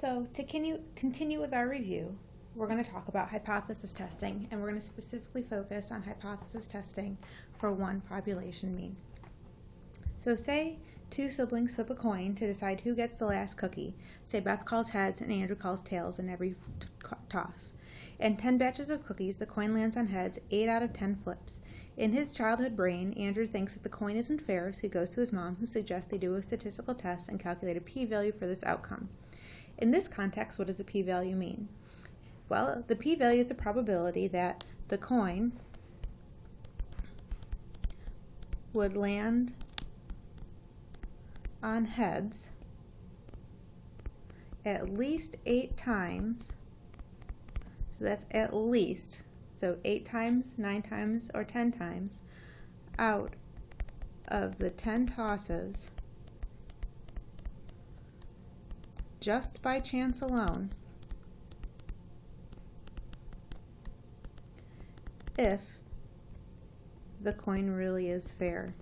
So to continue with our review, we're going to talk about hypothesis testing, and we're going to specifically focus on hypothesis testing for one population mean. So say two siblings flip a coin to decide who gets the last cookie. Say Beth calls heads and Andrew calls tails in every toss. In 10 batches of cookies, the coin lands on heads 8 out of 10 flips. In his childhood brain, Andrew thinks that the coin isn't fair, so he goes to his mom, who suggests they do a statistical test and calculate a p-value for this outcome. In this context, what does a p-value mean? Well, the p-value is the probability that the coin would land on heads at least 8 times. So that's at least. So 8 times, 9 times, or 10 times out of the 10 tosses, just by chance alone, if the coin really is fair.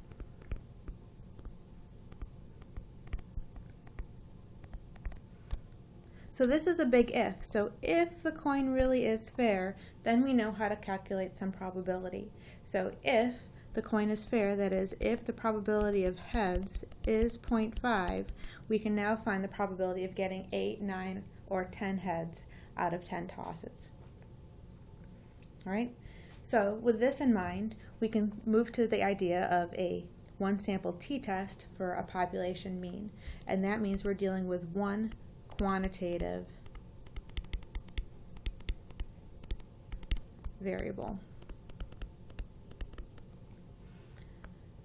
So this is a big if. So if the coin really is fair, then we know how to calculate some probability. So if the coin is fair, that is, if the probability of heads is 0.5, we can now find the probability of getting 8, 9, or 10 heads out of 10 tosses. All right? So with this in mind, we can move to the idea of a one sample t-test for a population mean. And that means we're dealing with one quantitative variable.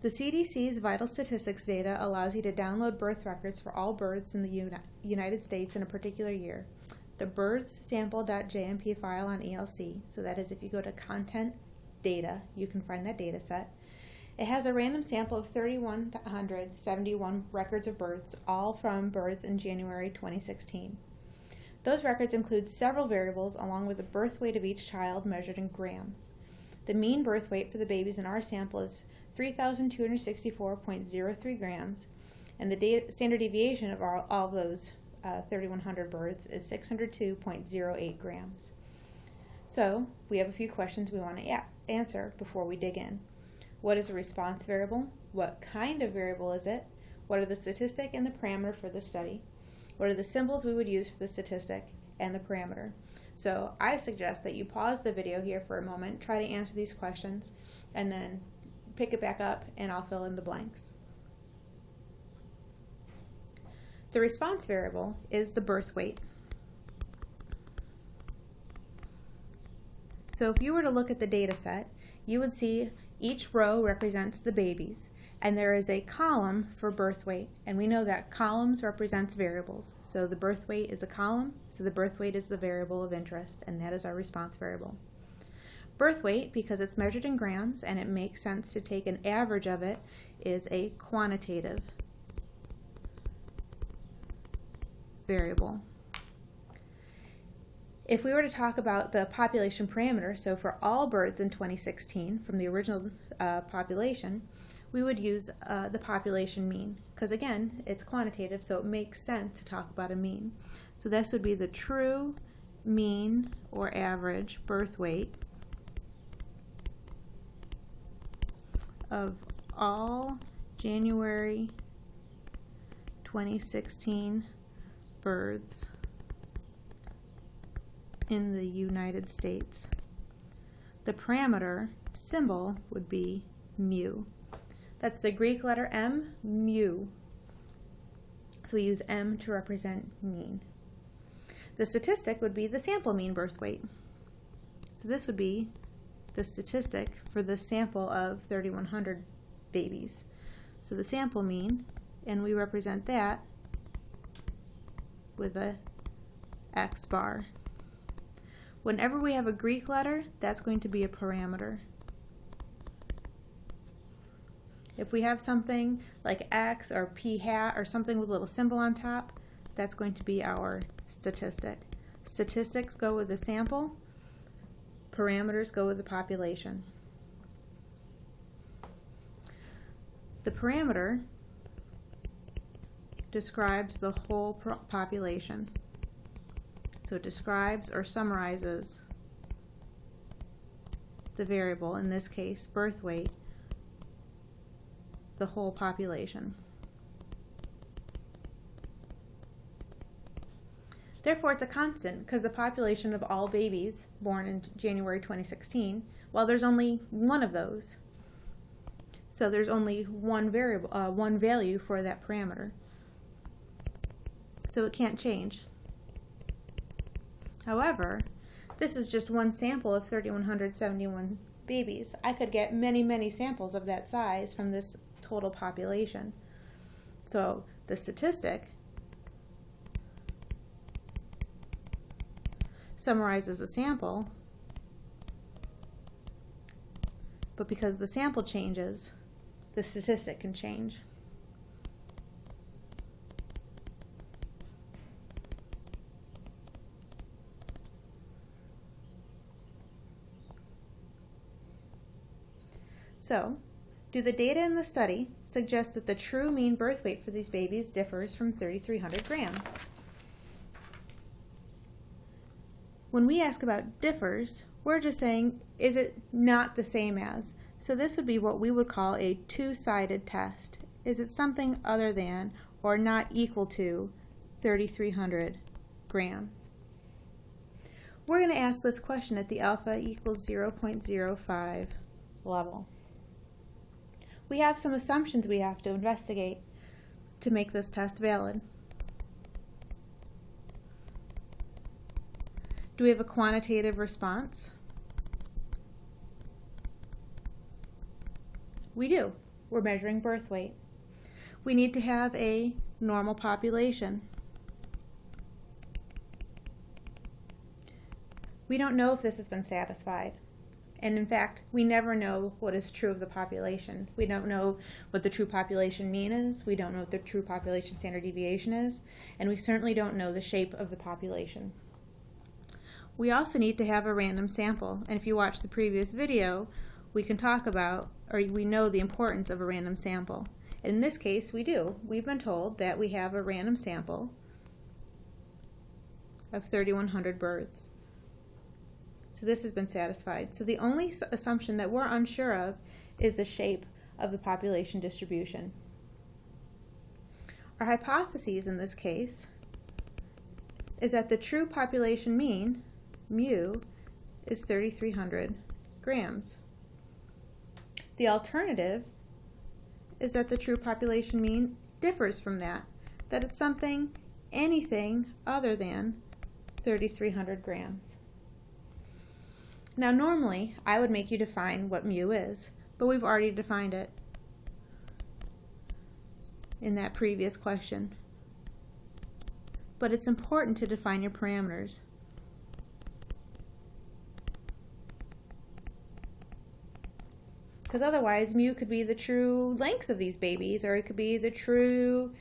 The CDC's vital statistics data allows you to download birth records for all births in the United States in a particular year. The birthsample.jmp file on ELC, so that is if you go to content data, you can find that data set. It has a random sample of 3,171 records of births, all from births in January 2016. Those records include several variables along with the birth weight of each child measured in grams. The mean birth weight for the babies in our sample is 3,264.03 grams, and the standard deviation of all of those 3,100 births is 602.08 grams. So we have a few questions we want to answer before we dig in. What is a response variable? What kind of variable is it? What are the statistic and the parameter for the study? What are the symbols we would use for the statistic and the parameter? So I suggest that you pause the video here for a moment, try to answer these questions, and then pick it back up and I'll fill in the blanks. The response variable is the birth weight. So if you were to look at the data set, you would see each row represents the babies, and there is a column for birth weight, and we know that columns represents variables. So the birth weight is a column, so the birth weight is the variable of interest, and that is our response variable. Birth weight, because it's measured in grams and it makes sense to take an average of it, is a quantitative variable. If we were to talk about the population parameter, so for all births in 2016 from the original population, we would use the population mean, because again, it's quantitative, so it makes sense to talk about a mean. So this would be the true mean or average birth weight of all January 2016 births in the United States. The parameter symbol would be mu. That's the Greek letter M, mu. So we use M to represent mean. The statistic would be the sample mean birth weight. So this would be the statistic for the sample of 3,100 babies. So the sample mean, and we represent that with a X bar. Whenever we have a Greek letter, that's going to be a parameter. If we have something like X or P hat or something with a little symbol on top, that's going to be our statistic. Statistics go with the sample, parameters go with the population. The parameter describes the whole population. So it describes or summarizes the variable, in this case birth weight, the whole population. Therefore, it's a constant because the population of all babies born in January 2016, well, there's only one of those. So there's only one variable, one value for that parameter. So it can't change. However, this is just one sample of 3,171 babies. I could get many, many samples of that size from this total population. So the statistic summarizes the sample, but because the sample changes, the statistic can change. So, do the data in the study suggest that the true mean birth weight for these babies differs from 3,300 grams? When we ask about differs, we're just saying, is it not the same as? So this would be what we would call a two-sided test. Is it something other than or not equal to 3,300 grams? We're going to ask this question at the alpha equals 0.05 level. We have some assumptions we have to investigate to make this test valid. Do we have a quantitative response? We do. We're measuring birth weight. We need to have a normal population. We don't know if this has been satisfied. And in fact, we never know what is true of the population. We don't know what the true population mean is. We don't know what the true population standard deviation is. And we certainly don't know the shape of the population. We also need to have a random sample. And if you watch the previous video, we can talk about, or we know the importance of a random sample. And in this case, we do. We've been told that we have a random sample of 3,100 births. So this has been satisfied. So the only assumption that we're unsure of is the shape of the population distribution. Our hypotheses in this case is that the true population mean, mu, is 3,300 grams. The alternative is that the true population mean differs from that it's anything other than 3,300 grams. Now normally, I would make you define what mu is, but we've already defined it in that previous question. But it's important to define your parameters. Because otherwise, mu could be the true length of these babies, or it could be the true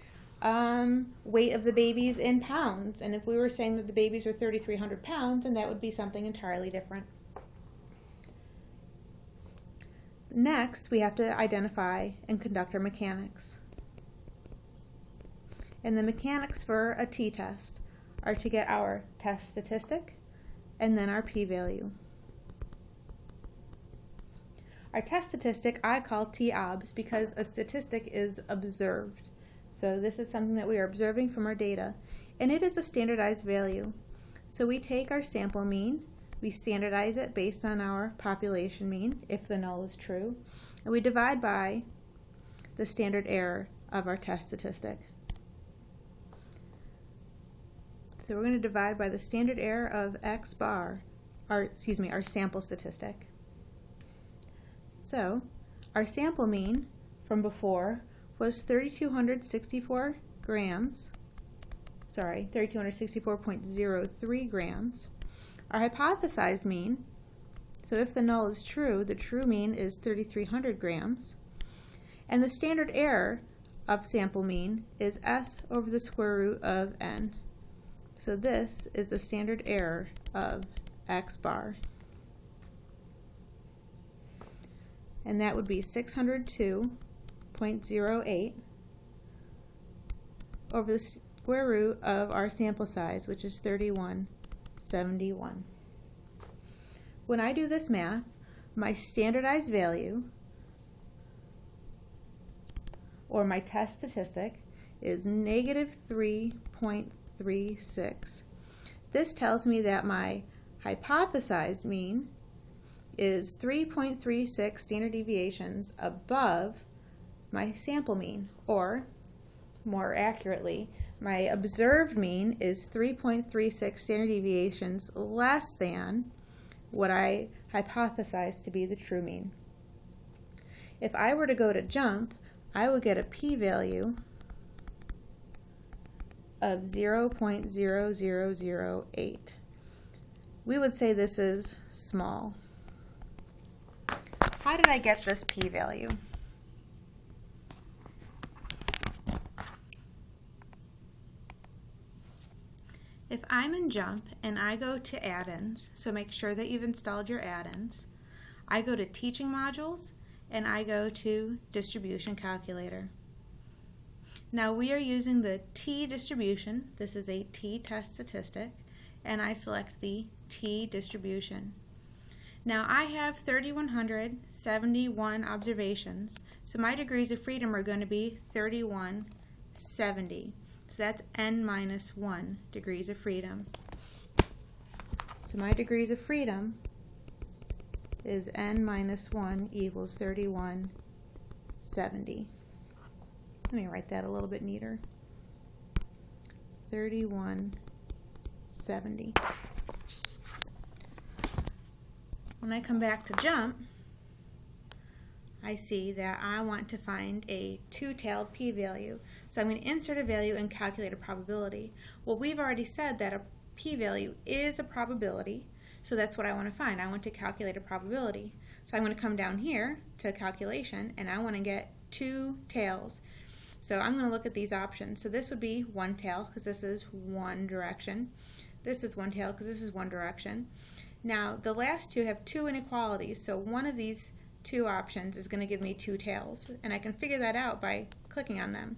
weight of the babies in pounds. And if we were saying that the babies are 3,300 pounds, then that would be something entirely different. Next, we have to identify and conduct our mechanics. And the mechanics for a t-test are to get our test statistic and then our p-value. Our test statistic I call t-obs because a statistic is observed. So this is something that we are observing from our data, and it is a standardized value. So we take our sample mean, we standardize it based on our population mean, if the null is true, and we divide by the standard error of our test statistic. So we're going to divide by the standard error of x bar, our sample statistic. So our sample mean from before was 3,264 grams, 3,264.03 grams. Our hypothesized mean, so if the null is true, the true mean is 3,300 grams. And the standard error of sample mean is s over the square root of n. So this is the standard error of x bar. And that would be 602.08 over the square root of our sample size, which is 31 71. When I do this math, my standardized value, or my test statistic, is negative 3.36. This tells me that my hypothesized mean is 3.36 standard deviations above my sample mean, or more accurately, my observed mean is 3.36 standard deviations less than what I hypothesized to be the true mean. If I were to go to jump, I would get a p-value of 0.0008. We would say this is small. How did I get this p-value? If I'm in jump and I go to add-ins, so make sure that you've installed your add-ins, I go to teaching modules and I go to distribution calculator. Now we are using the T distribution. This is a T test statistic, and I select the T distribution. Now I have 3,171 observations, so my degrees of freedom are going to be 3,170. So that's n minus 1 degrees of freedom. So my degrees of freedom is n minus 1 equals 3,170. Let me write that a little bit neater. 3,170. When I come back to jump, I see that I want to find a two-tailed p-value. So I'm going to insert a value and calculate a probability. Well, we've already said that a p-value is a probability, so that's what I want to find. I want to calculate a probability. So I'm going to come down here to calculation, and I want to get two tails. So I'm going to look at these options. So this would be one tail because this is one direction. This is one tail because this is one direction. Now the last two have two inequalities, so one of these two options is going to give me two tails, and I can figure that out by clicking on them.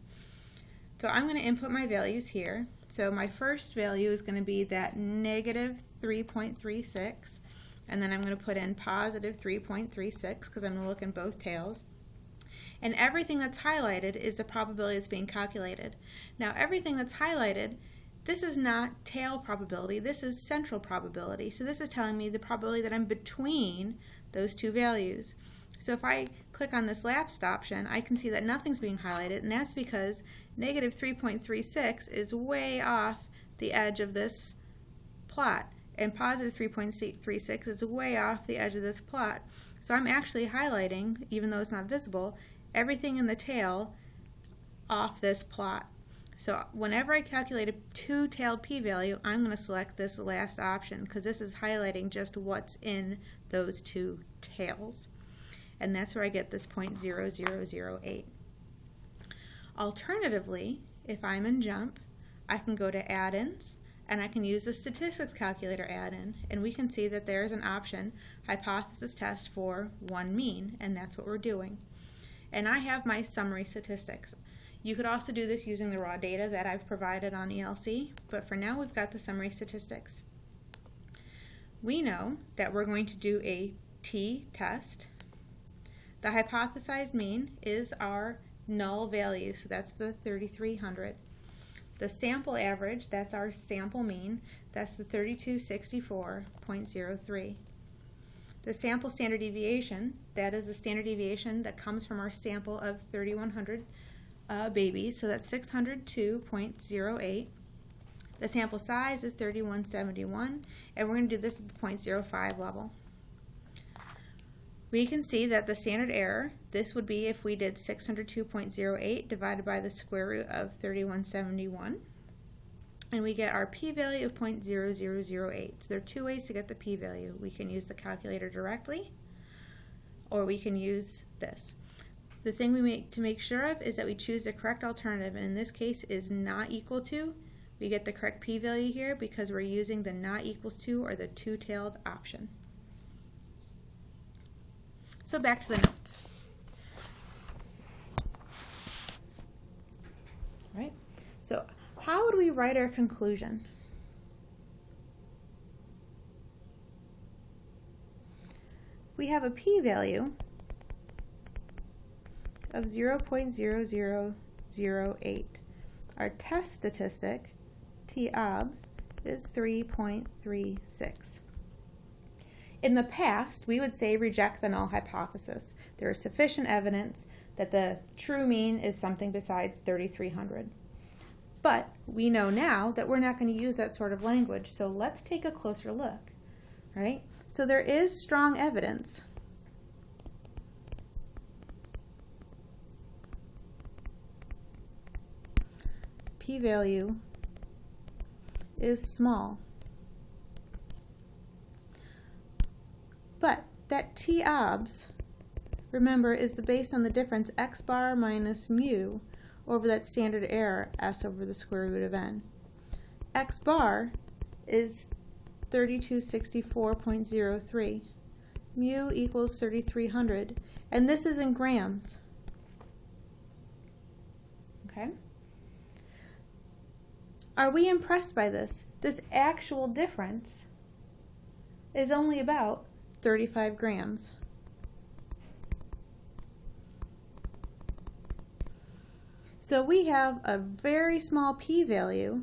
So I'm going to input my values here. So my first value is going to be that negative 3.36, and then I'm going to put in positive 3.36 because I'm going to look in both tails. And everything that's highlighted is the probability that's being calculated. Now everything that's highlighted, this is not tail probability, this is central probability. So this is telling me the probability that I'm between those two values. So if I click on this lapsed option, I can see that nothing's being highlighted, and that's because negative 3.36 is way off the edge of this plot, and positive 3.36 is way off the edge of this plot. So I'm actually highlighting, even though it's not visible, everything in the tail off this plot. So whenever I calculate a two-tailed p-value, I'm going to select this last option because this is highlighting just what's in those two tails. And that's where I get this 0.0008. Alternatively, if I'm in jump, I can go to add-ins and I can use the statistics calculator add-in, and we can see that there's an option, hypothesis test for one mean, and that's what we're doing. And I have my summary statistics. You could also do this using the raw data that I've provided on ELC, but for now we've got the summary statistics. We know that we're going to do a t-test. The hypothesized mean is our null value, so that's the 3,300. The sample average, that's our sample mean, that's the 3264.03. The sample standard deviation, that is the standard deviation that comes from our sample of 3,100 babies, so that's 602.08. The sample size is 3,171, and we're going to do this at the 0.05 level. We can see that the standard error, this would be if we did 602.08 divided by the square root of 3,171, and we get our p-value of 0.0008. So there are two ways to get the p-value. We can use the calculator directly, or we can use this. The thing we make to make sure of is that we choose the correct alternative, and in this case is not equal to. We get the correct p-value here because we're using the not equals to or the two-tailed option. So back to the notes. All right. So how would we write our conclusion? we have a p-value of 0.0008. Our test statistic, t-obs, is 3.36. In the past, we would say reject the null hypothesis. There is sufficient evidence that the true mean is something besides 3,300. But we know now that we're not going to use that sort of language, so let's take a closer look, right? So there is strong evidence p-value is small. But that t-obs, remember, is based on the difference x bar minus mu over that standard error s over the square root of n. X bar is 3264.03. Mu equals 3,300. And this is in grams. Okay? Are we impressed by this? This actual difference is only about 35 grams. So we have a very small p-value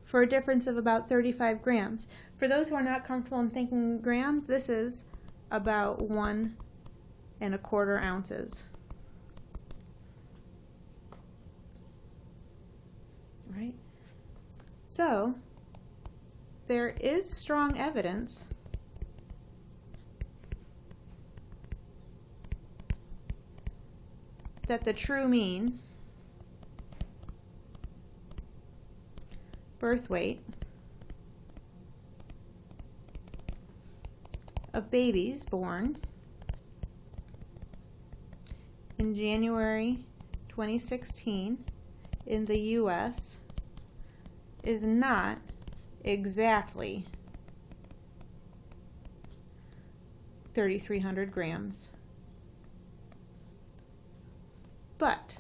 for a difference of about 35 grams. For those who are not comfortable in thinking grams, this is about 1¼ ounces. Right? So there is strong evidence that the true mean birth weight of babies born in January 2016 in the U.S. is not exactly 3,300 grams. But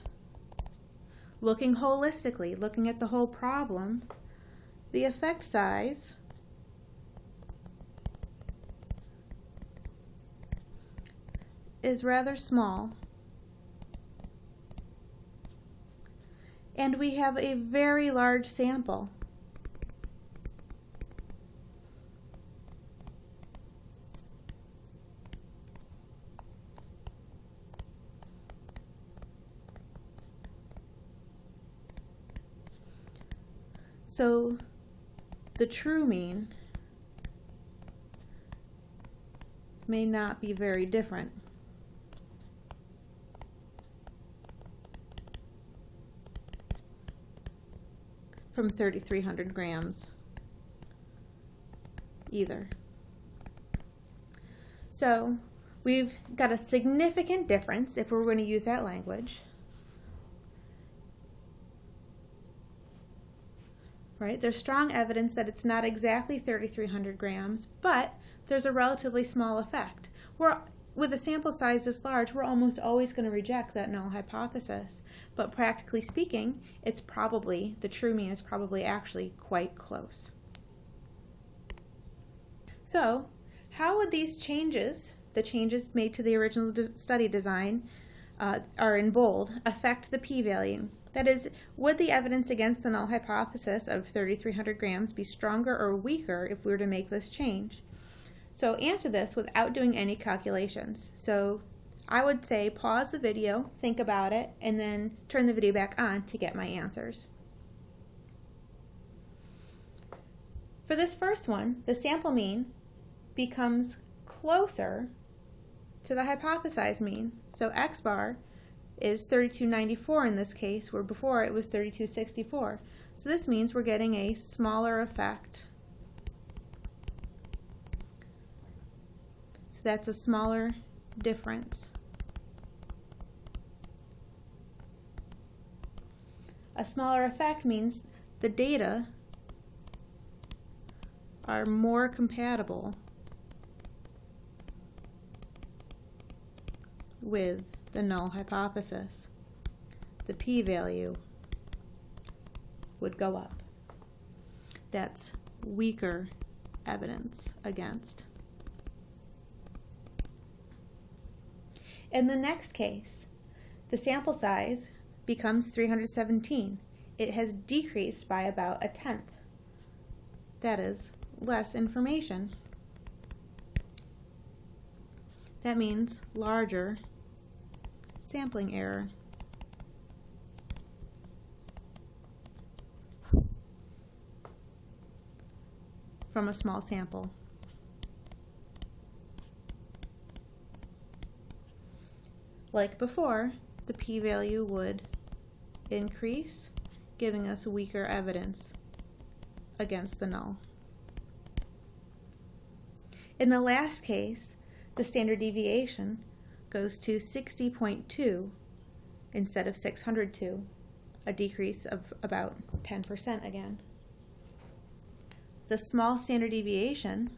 looking holistically, looking at the whole problem, the effect size is rather small, and we have a very large sample. So the true mean may not be very different from 3,300 grams either. So we've got a significant difference if we're going to use that language. Right? There's strong evidence that it's not exactly 3,300 grams, but there's a relatively small effect. With a sample size this large, we're almost always going to reject that null hypothesis. But practically speaking, the true mean is probably actually quite close. So, how would these changes, the changes made to the original study design, are in bold, affect the p-value? That is, would the evidence against the null hypothesis of 3,300 grams be stronger or weaker if we were to make this change? So answer this without doing any calculations. So I would say pause the video, think about it, and then turn the video back on to get my answers. For this first one, the sample mean becomes closer to the hypothesized mean. So x bar is 3294 in this case, where before it was 3264. So this means we're getting a smaller effect. So that's a smaller difference. A smaller effect means the data are more compatible with the null hypothesis. The p-value would go up. That's weaker evidence against. In the next case, the sample size becomes 317. It has decreased by about 1/10. That is less information. That means larger sampling error. From a small sample. Like before, the p-value would increase, giving us weaker evidence against the null. In the last case, the standard deviation goes to 60.2 instead of 602, a decrease of about 10% again. The small standard deviation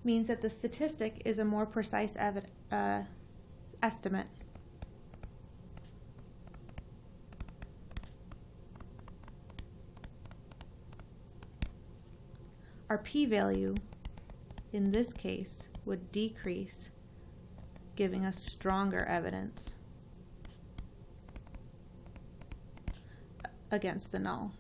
means that the statistic is a more precise estimate. Our p-value in this case would decrease, giving us stronger evidence against the null.